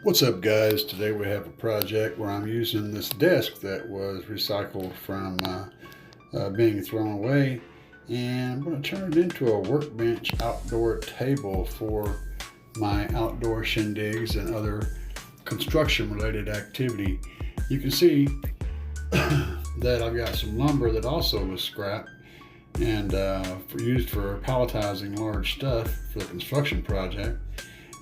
What's up, guys? Today we have a project where I'm using this desk that was recycled from being thrown away, and I'm going to turn it into a workbench outdoor table for my outdoor shindigs and other construction related activity. You can see that I've got some lumber that also was scrapped and used for palletizing large stuff for the construction project.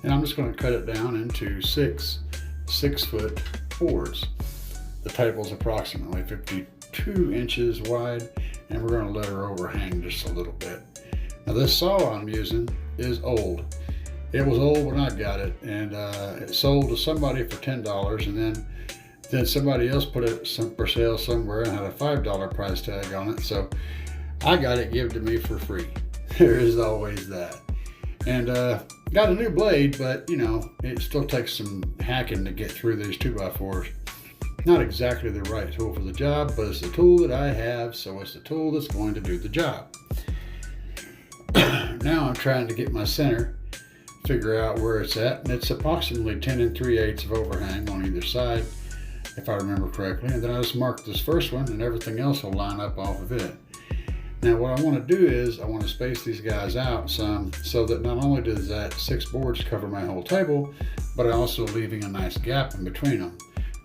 And I'm just going to cut it down into six 6-foot boards. The table's approximately 52 inches wide, and we're going to let her overhang just a little bit. Now this saw I'm using is old. It was old when I got it, and it sold to somebody for $10, and then somebody else put it for sale somewhere and had a $5 price tag on it. So I got it given to me for free. There is always that. And got a new blade, but you know, it still takes some hacking to get through these 2x4s. Not exactly the right tool for the job, but it's the tool that I have, so it's the tool that's going to do the job. Now I'm trying to get my center, figure out where it's at, and it's approximately 10 3/8 of overhang on either side, if I remember correctly. And then I just mark this first one, and everything else will line up off of it. Now what I want to do is I want to space these guys out some so that not only does that 6 boards cover my whole table, but I'm also leaving a nice gap in between them.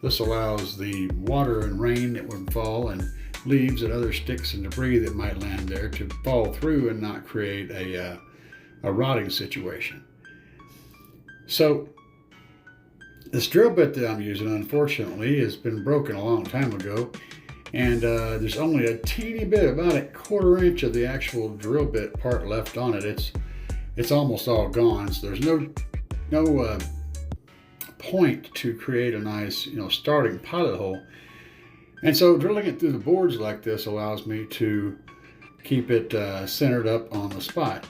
This allows the water and rain that would fall and leaves and other sticks and debris that might land there to fall through and not create a rotting situation. So this drill bit that I'm using, unfortunately, has been broken a long time ago. And there's only a teeny bit, about a 1/4 inch of the actual drill bit part left on it. It's almost all gone, so there's no point to create a nice, starting pilot hole. And so drilling it through the boards like this allows me to keep it centered up on the spot.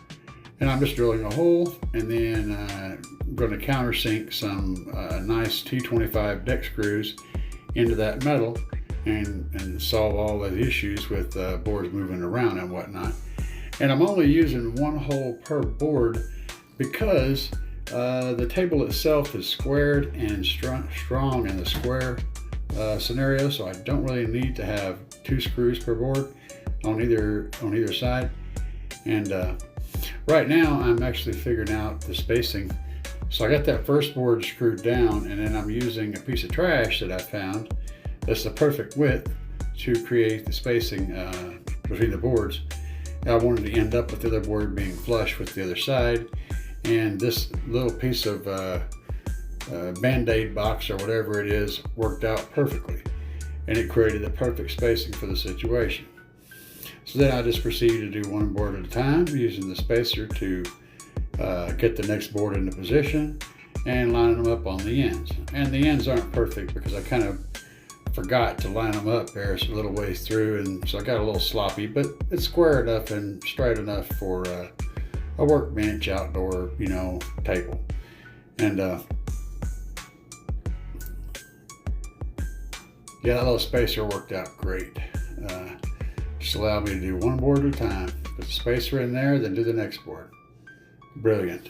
And I'm just drilling a hole, and then I'm going to countersink some nice T25 deck screws into that metal and solve all the issues with boards moving around and whatnot. And I'm only using 1 hole per board because the table itself is squared and strong in the square scenario, so I don't really need to have 2 screws per board on either side. And right now I'm actually figuring out the spacing. So I got that first board screwed down, and then I'm using a piece of trash that I found that's the perfect width to create the spacing between the boards. I wanted to end up with the other board being flush with the other side, and this little piece of Band-Aid box or whatever it is worked out perfectly, and it created the perfect spacing for the situation. So then I just proceeded to do 1 board at a time, using the spacer to get the next board into position and lining them up on the ends. And the ends aren't perfect because I kind of forgot to line them up there a little ways through, and so I got a little sloppy, but it's square enough and straight enough for a workbench outdoor, table. And yeah, that little spacer worked out great. Just allowed me to do 1 board at a time. Put the spacer in there, then do the next board. Brilliant.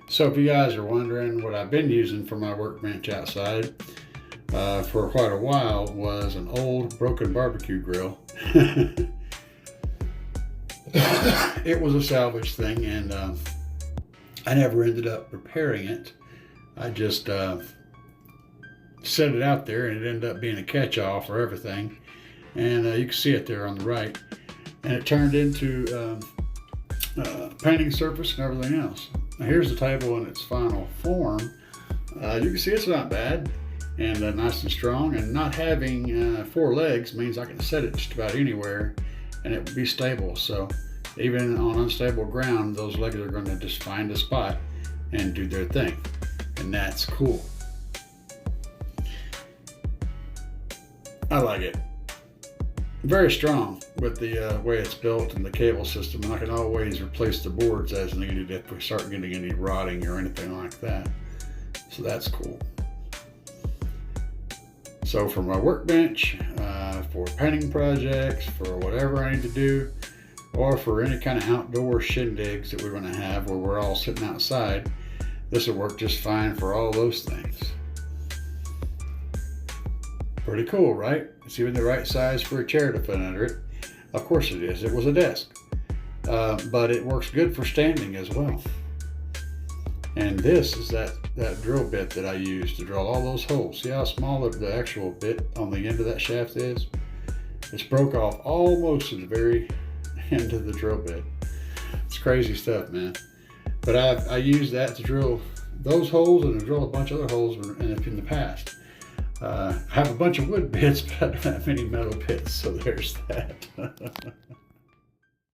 So if you guys are wondering, what I've been using for my workbench outside for quite a while was an old broken barbecue grill. It was a salvage thing, and I never ended up repairing it. I just set it out there, and it ended up being a catch-all for everything. And you can see it there on the right. And it turned into painting surface and everything else. Now here's the table in its final form. You can see it's not bad and nice and strong, and not having 4 legs means I can set it just about anywhere and it will be stable. So even on unstable ground, those legs are going to just find a spot and do their thing, and that's cool. I like it. Very strong with the way it's built and the cable system, and I can always replace the boards as needed if we start getting any rotting or anything like that. So that's cool. So for my workbench, for painting projects, for whatever I need to do, or for any kind of outdoor shindigs that we're going to have where we're all sitting outside, this will work just fine for all those things. Pretty cool, right? It's even the right size for a chair to fit under it. Of course it is. It was a desk. But it works good for standing as well. And this is that drill bit that I use to drill all those holes. See how small the actual bit on the end of that shaft is? It's broke off almost at the very end of the drill bit. It's crazy stuff, man. But I use that to drill those holes and to drill a bunch of other holes in the past. I have a bunch of wood bits, but I don't have any metal bits, so there's that.